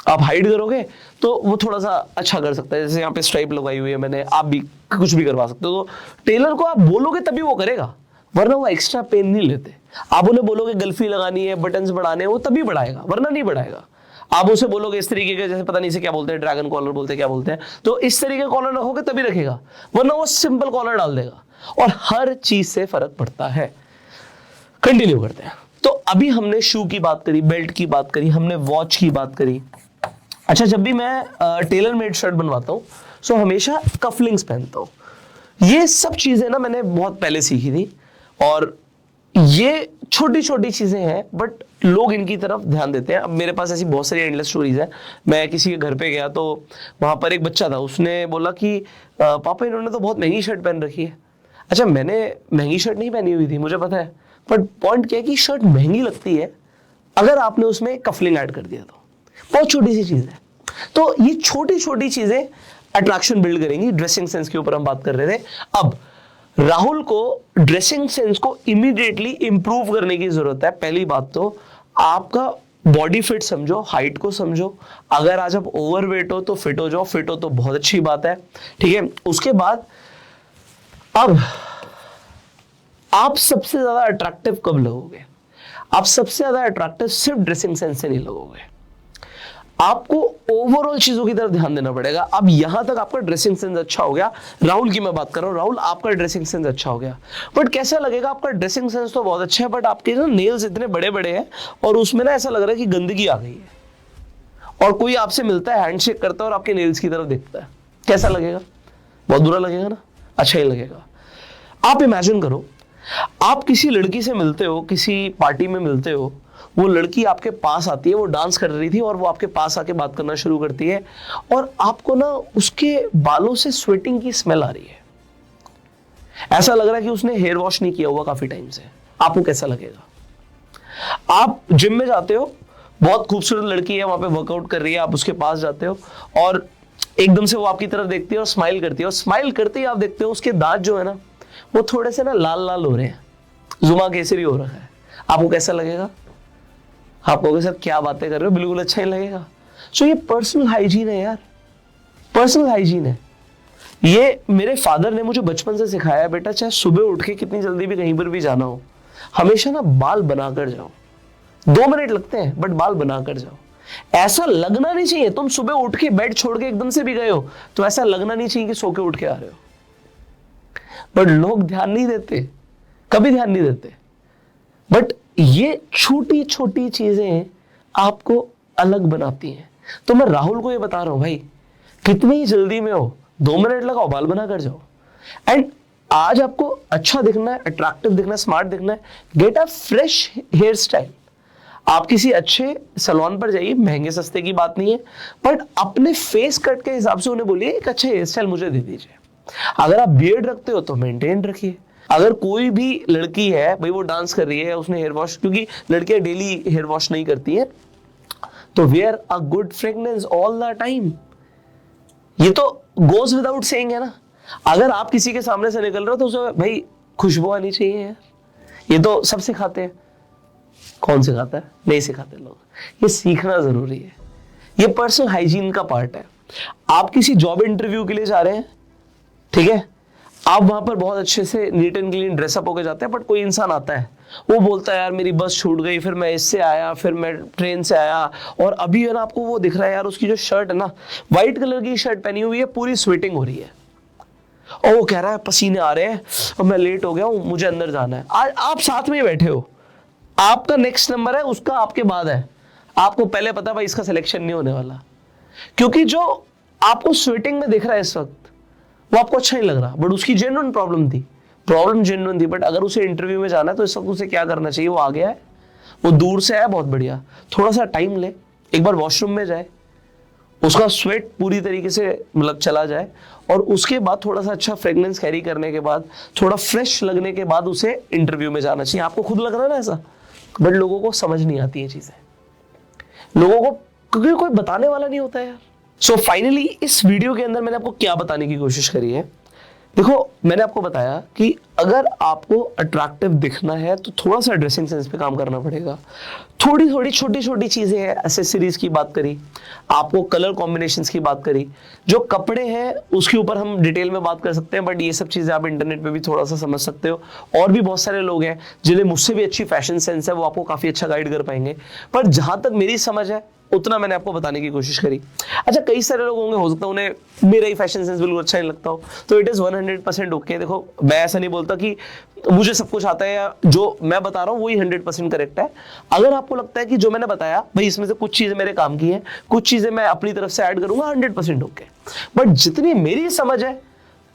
आप हाइड करोगे तो वो थोड़ा सा अच्छा कर सकता है। जैसे यहाँ पे स्ट्राइप लगाई हुई है मैंने, आप भी कुछ भी करवा सकते हो, तो टेलर को आप बोलोगे तभी वो करेगा, वरना वो एक्स्ट्रा पेन नहीं लेते। आप उन्हें बोलोगे गल्फी लगानी है, बटन्स बढ़ाने हैं, वो तभी बढ़ाएगा, वरना नहीं बढ़ाएगा। आप उसे बोलोगे इस तरीके के, जैसे पता नहीं से क्या बोलते हैं, ड्रैगन कॉलर बोलते हैं, क्या बोलते हैं, तो इस तरीके का कॉलर रखोगे तभी रखेगा, वरना वो सिंपल कॉलर डाल देगा। और हर चीज से फर्क पड़ता है। कंटिन्यू करते हैं। तो अभी हमने शू की बात करी, बेल्ट की बात करी, हमने वॉच की बात करी। अच्छा, जब भी मैं टेलर मेड शर्ट बनवाता हूँ सो हमेशा कफलिंग्स पहनता हूँ। ये सब चीजें ना मैंने बहुत पहले सीखी थी, और ये छोटी छोटी चीजें हैं बट लोग इनकी तरफ ध्यान देते हैं। अब मेरे पास ऐसी बहुत सारी एंडलेस स्टोरीज हैं। मैं किसी के घर पे गया तो वहां पर एक बच्चा था, उसने बोला कि पापा इन्होंने तो बहुत महंगी शर्ट पहन रखी है। अच्छा, मैंने महंगी शर्ट नहीं पहनी हुई थी, मुझे पता है, बट पॉइंट क्या है कि शर्ट महंगी लगती है अगर आपने उसमें कफलिंग ऐड कर दिया तो। बहुत छोटी सी चीज है। तो ये छोटी छोटी चीजें अट्रैक्शन बिल्ड करेंगी। ड्रेसिंग सेंस के ऊपर हम बात कर रहे थे। अब राहुल को ड्रेसिंग सेंस को इमीडिएटली इंप्रूव करने की जरूरत है। पहली बात तो आपका बॉडी फिट समझो, हाइट को समझो। अगर आज आप ओवरवेट हो तो फिट हो जाओ, फिट हो तो बहुत अच्छी बात है, ठीक है। उसके बाद अब आप सबसे ज्यादा अट्रैक्टिव कब लगोगे? आप सबसे ज्यादा अट्रैक्टिव सिर्फ ड्रेसिंग सेंस से नहीं लगोगे, आपको ओवरऑल चीजों की तरफ ध्यान देना पड़ेगा। अब यहां तक आपका ड्रेसिंग सेंस अच्छा हो गया, राहुल की मैं बात कर रहा हूं, राहुल आपका ड्रेसिंग सेंस अच्छा हो गया, बट कैसा लगेगा? आपका ड्रेसिंग सेंस तो बहुत अच्छा है बट आपके ना नेल्स इतने बड़े बड़े हैं और उसमें ना ऐसा लग रहा है कि गंदगी आ गई है, और कोई आपसे मिलता है, हैंडशेक करता है और आपके नेल्स की तरफ देखता है, कैसा लगेगा? बहुत बुरा लगेगा ना, अच्छा ही लगेगा। आप इमेजिन करो, आप किसी लड़की से मिलते हो, किसी पार्टी में मिलते हो, वो लड़की आपके पास आती है, वो डांस कर रही थी और वो आपके पास आके बात करना शुरू करती है और आपको ना उसके बालों से स्वेटिंग की स्मेल आ रही है, ऐसा लग रहा है कि उसने हेयर वॉश नहीं किया हुआ काफी टाइम से। आपको कैसा लगेगा? आप जिम में जाते हो, बहुत खूबसूरत लड़की है वहां पे वर्कआउट कर रही है, आप उसके पास जाते हो और एकदम से वो आपकी तरफ देखती है और स्माइल करती है, और स्माइल करते ही आप देखते हो उसके दांत जो है ना वो थोड़े से ना लाल लाल हो रहे हैं, जुमा केसरी हो रहा है। आपको कैसा लगेगा? आप कहोगे सर क्या बातें कर रहे हो, बिल्कुल अच्छा ही लगेगा। सो ये पर्सनल हाइजीन है यार, पर्सनल हाइजीन है। ये मेरे फादर ने मुझे बचपन से सिखाया है, बेटा चाहे सुबह उठ के कितनी जल्दी भी कहीं पर भी जाना हो, हमेशा ना बाल बनाकर जाओ। 2 मिनट लगते हैं बट बाल बनाकर जाओ। ऐसा लगना नहीं चाहिए तुम सुबह उठ के बेड छोड़ के एकदम से भी गए हो तो ऐसा लगना नहीं चाहिए कि सो के उठ के आ रहे हो, बट लोग ध्यान नहीं देते, कभी ध्यान नहीं देते। बट ये छोटी छोटी चीजें आपको अलग बनाती हैं। तो मैं राहुल को ये बता रहा हूं, भाई कितनी जल्दी में हो, 2 मिनट लगाओ, बाल बना कर जाओ। एंड आज आपको अच्छा दिखना है, अट्रैक्टिव दिखना है, स्मार्ट दिखना है, get a fresh hairstyle. आप किसी अच्छे सैलून पर जाइए, महंगे सस्ते की बात नहीं है, बट अपने फेस कट के हिसाब से उन्हें बोलिए एक अच्छा हेयर स्टाइल मुझे दे दीजिए। अगर आप बियर्ड रखते हो तो मेंटेन रखिए। अगर कोई भी लड़की है भाई वो डांस कर रही है, उसने हेयर वॉश, क्योंकि लड़कियां डेली हेयर वॉश नहीं करती है, तो wear a good fragrance all the time. ये तो गोज विदाउट सेइंग है ना। अगर आप किसी के सामने से निकल रहे हो तो उसे भाई खुशबू आनी चाहिए यार, ये तो सब सिखाते हैं। कौन सिखाता है? नहीं सिखाते लोग। ये सीखना जरूरी है, ये पर्सनल हाइजीन का पार्ट है। आप किसी जॉब इंटरव्यू के लिए जा रहे हैं, ठीक है, आप वहां पर बहुत अच्छे से नीट एंड क्लीन ड्रेसअप होकर जाते हैं, बट कोई इंसान आता है, वो बोलता है यार मेरी बस छूट गई, फिर मैं इससे आया, फिर मैं ट्रेन से आया, और अभी है ना आपको वो दिख रहा है यार उसकी जो शर्ट है ना, व्हाइट कलर की शर्ट पहनी हुई है, पूरी स्वेटिंग हो रही है, और वो कह रहा है पसीने आ रहे हैं और मैं लेट हो गया हूं, मुझे अंदर जाना है। आज आप साथ में बैठे हो, आपका नेक्स्ट नंबर है, उसका आपके बाद है, आपको पहले पता भाई इसका सिलेक्शन नहीं होने वाला, क्योंकि जो आपको स्वेटिंग में दिख रहा है इस वक्त वो आपको अच्छा नहीं लग रहा, बट उसकी जेन्युइन प्रॉब्लम थी, प्रॉब्लम जेन्युइन थी। बट अगर उसे इंटरव्यू में जाना है तो इस वक्त उसे क्या करना चाहिए? वो आ गया है, वो दूर से आया, बहुत बढ़िया, थोड़ा सा टाइम ले, एक बार वॉशरूम में जाए, उसका स्वेट पूरी तरीके से मतलब चला जाए, और उसके बाद थोड़ा सा अच्छा फ्रेग्रेंस कैरी करने के बाद, थोड़ा फ्रेश लगने के बाद उसे इंटरव्यू में जाना चाहिए। आपको खुद लग रहा है ना ऐसा, बट लोगों को समझ नहीं आती है चीजें, लोगों को, क्योंकि कोई बताने वाला नहीं होता है यार। सो फाइनली इस वीडियो के अंदर मैंने आपको क्या बताने की कोशिश करी है, देखो मैंने आपको बताया कि अगर आपको अट्रैक्टिव दिखना है तो थोड़ा सा ड्रेसिंग सेंस पे काम करना पड़ेगा। थोड़ी थोड़ी छोटी छोटी चीजें हैं, एक्सेसरीज की बात करी, आपको कलर कॉम्बिनेशंस की बात करी, जो कपड़े हैं उसके ऊपर हम डिटेल में बात कर सकते हैं, बट ये सब चीजें आप इंटरनेट पे भी थोड़ा सा समझ सकते हो। और भी बहुत सारे लोग हैं जिन्हें मुझसे भी अच्छी फैशन सेंस है, वो आपको काफी अच्छा गाइड कर पाएंगे। पर जहां तक मेरी समझ है उतना मैंने आपको बताने की कोशिश करी। अच्छा, कई सारे लोग होंगे, हो सकता है उन्हें मेरा ही फैशन सेंस बिल्कुल अच्छा नहीं लगता हो, तो इट इज 100% ओके। देखो, मैं ऐसा नहीं बोलता कि मुझे सब कुछ आता है या जो मैं बता रहा हूँ वही 100% करेक्ट है। अगर आपको लगता है कि जो मैंने बताया भाई इसमें से कुछ चीजें मेरे काम की है, कुछ चीजें मैं अपनी तरफ से ऐड करूंगा, 100% ओके। बट जितनी मेरी समझ है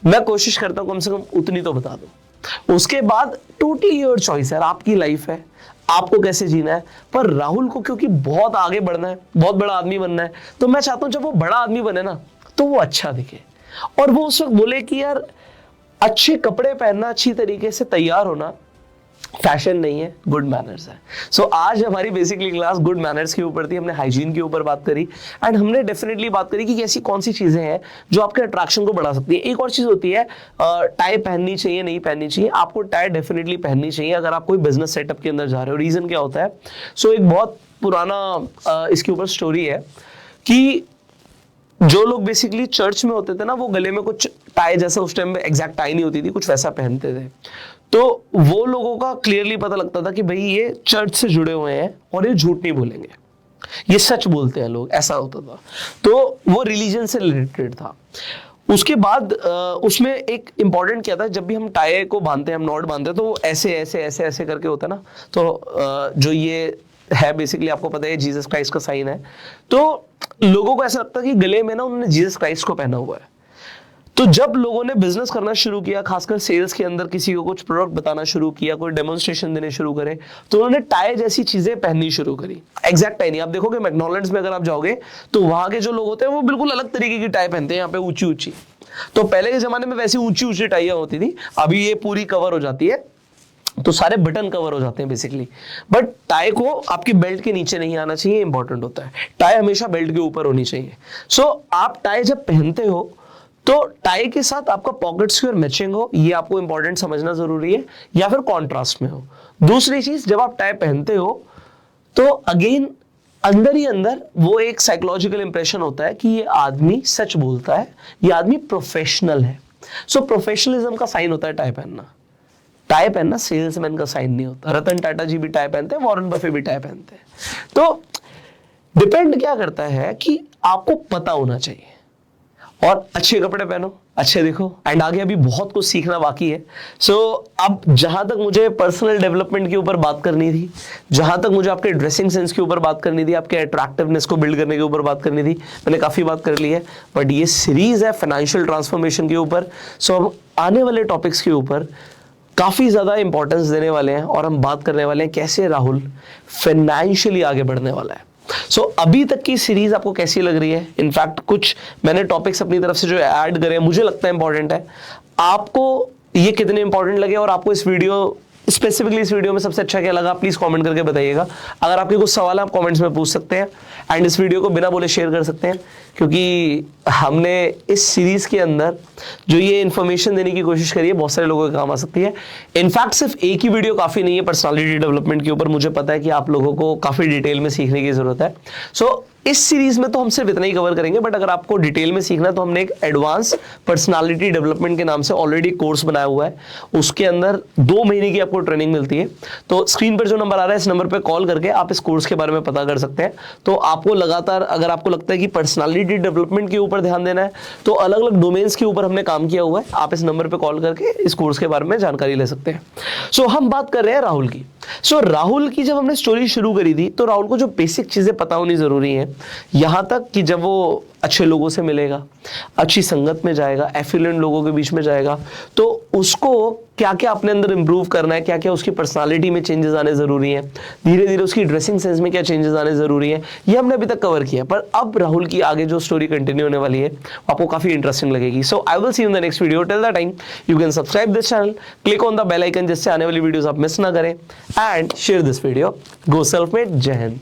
मैं कोशिश करता हूं कम से कम उतनी तो बता दूं। उसके बाद टोटली योर चॉइस है, आपकी लाइफ है, आपको कैसे जीना है। पर राहुल को क्योंकि बहुत आगे बढ़ना है, बहुत बड़ा आदमी बनना है, तो मैं चाहता हूं जब वो बड़ा आदमी बने ना तो वो अच्छा दिखे, और वो उस वक्त बोले कि यार अच्छे कपड़े पहनना, अच्छी तरीके से तैयार होना फैशन नहीं है, गुड मैनर्स है। सो आज हमारी बेसिकली क्लास गुड मैनर्स के ऊपर थी, हमने हाइजीन के ऊपर बात करी, एंड हमने डेफिनेटली बात करी कि ऐसी कौन सी चीजें हैं जो आपके अट्रैक्शन को बढ़ा सकती है। एक और चीज होती है, टाई पहननी चाहिए नहीं पहननी चाहिए। आपको टाई डेफिनेटली पहननी चाहिए अगर आप कोई बिजनेस सेटअप के अंदर जा रहे हो। रीजन क्या होता है, एक बहुत पुराना इसके ऊपर स्टोरी है कि जो लोग बेसिकली चर्च में होते थे ना, वो गले में कुछ टाई जैसा, उस टाइम में एग्जैक्ट टाई नहीं होती थी, कुछ वैसा पहनते थे, तो वो लोगों का क्लियरली पता लगता था कि भाई ये चर्च से जुड़े हुए हैं और ये झूठ नहीं बोलेंगे, ये सच बोलते हैं लोग, ऐसा होता था। तो वो रिलीजन से रिलेटेड था। उसके बाद उसमें एक इंपॉर्टेंट क्या था, जब भी हम टाई को बांधते हैं, हम नॉट बांधते हैं, तो ऐसे ऐसे ऐसे ऐसे करके होता है ना, तो जो ये है बेसिकली आपको पता है जीसस क्राइस्ट का साइन है, तो लोगों को ऐसा लगता है कि गले में ना उन्होंने जीसस क्राइस्ट को पहना हुआ है। तो जब लोगों ने बिजनेस करना शुरू किया, खासकर सेल्स के अंदर किसी को कुछ प्रोडक्ट बताना शुरू किया, कोई डेमोन्स्ट्रेशन देने शुरू करे, तो उन्होंने टाई जैसी चीजें पहननी शुरू करी। एग्जैक्ट टाई नहीं, आप देखोगे मैकडॉनल्ड्स में अगर आप जाओगे तो वहां के जो लोग होते हैं वो बिल्कुल अलग तरीके की टाई पहनते हैं, यहाँ पे ऊंची ऊंची। तो पहले के जमाने में वैसी ऊंची ऊंची टाइयां होती थी, अभी ये पूरी कवर हो जाती है, तो सारे बटन कवर हो जाते हैं बेसिकली। बट टाई को आपकी बेल्ट के नीचे नहीं आना चाहिए, इंपॉर्टेंट होता है। टाई हमेशा बेल्ट के ऊपर होनी चाहिए। आप टाई जब पहनते हो तो टाई के साथ आपका पॉकेट स्क्वायर मैचिंग हो, ये आपको इंपॉर्टेंट समझना जरूरी है, या फिर कॉन्ट्रास्ट में हो। दूसरी चीज, जब आप टाई पहनते हो तो अगेन अंदर ही अंदर वो एक साइकोलॉजिकल इंप्रेशन होता है कि ये आदमी सच बोलता है, ये आदमी प्रोफेशनल है। प्रोफेशनलिज्म का साइन होता है टाई पहनना। टाई पहनना सेल्समैन का साइन नहीं होता। रतन टाटा जी भी टाई पहनते हैं, वॉरेन बफे भी टाई पहनते हैं। तो डिपेंड क्या करता है कि आपको पता होना चाहिए, और अच्छे कपड़े पहनो, अच्छे दिखो, एंड आगे अभी बहुत कुछ सीखना बाकी है। अब जहां तक मुझे पर्सनल डेवलपमेंट के ऊपर बात करनी थी, जहां तक मुझे आपके ड्रेसिंग सेंस के ऊपर बात करनी थी, आपके अट्रैक्टिवनेस को बिल्ड करने के ऊपर बात करनी थी, मैंने काफी बात कर ली है। बट ये सीरीज है फाइनेंशियल ट्रांसफॉर्मेशन के ऊपर, हम आने वाले टॉपिक्स के ऊपर काफी ज्यादा इंपॉर्टेंस देने वाले हैं, और हम बात करने वाले हैं कैसे राहुल फाइनेंशियली आगे बढ़ने वाला है। अभी तक की सीरीज आपको कैसी लग रही है? इनफैक्ट कुछ मैंने टॉपिक्स अपनी तरफ से जो ऐड करे मुझे लगता है इंपॉर्टेंट है। आपको ये कितने इंपॉर्टेंट लगे, और आपको इस वीडियो स्पेसिफिकली इस वीडियो में सबसे अच्छा क्या लगा, प्लीज कमेंट करके बताइएगा। अगर आपके कुछ सवाल है आप कमेंट्स में पूछ सकते हैं, एंड इस वीडियो को बिना बोले शेयर कर सकते हैं, क्योंकि हमने इस सीरीज के अंदर जो ये इन्फॉर्मेशन देने की कोशिश करी है बहुत सारे लोगों के काम आ सकती है। इनफैक्ट सिर्फ एक ही वीडियो काफी नहीं है पर्सनालिटी डेवलपमेंट के ऊपर, मुझे पता है कि आप लोगों को काफी डिटेल में सीखने की जरूरत है। इस सीरीज में तो हम सिर्फ इतना ही कवर करेंगे, बट अगर आपको डिटेल में सीखना है तो हमने एक एडवांस पर्सनालिटी डेवलपमेंट के नाम से ऑलरेडी कोर्स बनाया हुआ है। उसके अंदर 2 महीने की आपको ट्रेनिंग मिलती है। तो स्क्रीन पर जो नंबर आ रहा है इस नंबर पर कॉल करके आप इस कोर्स के बारे में पता कर सकते हैं। तो आपको लगातार, अगर आपको लगता है कि पर्सनालिटी डेवलपमेंट के ऊपर ध्यान देना है, तो अलग अलग डोमेन्स के ऊपर हमने काम किया हुआ है, आप इस नंबर पर कॉल करके इस कोर्स के बारे में जानकारी ले सकते हैं। हम बात कर रहे हैं राहुल की। राहुल की जब हमने स्टोरी शुरू करी थी तो राहुल को जो बेसिक चीजें पता होनी जरूरी है, यहां तक कि जब वो अच्छे लोगों से मिलेगा, अच्छी संगत में जाएगा, एफिलिएंट लोगों के बीच में जाएगा, तो उसको क्या क्या अपने अंदर इंप्रूव करना है, क्या क्या उसकी पर्सनालिटी में चेंजेस आने जरूरी हैं, धीरे धीरे उसकी ड्रेसिंग सेंस में क्या चेंजेस आने जरूरी है, ये हमने अभी तक कवर किया। पर अब राहुल की आगे जो स्टोरी कंटिन्यू होने वाली है आपको काफी इंटरेस्टिंग लगेगी। I will see you in the next video. Till the time you can subscribe this channel, click on the bell icon जिससे आने वाली वीडियोस आप मिस ना करें, and share this video. Go self made. जय हिंद।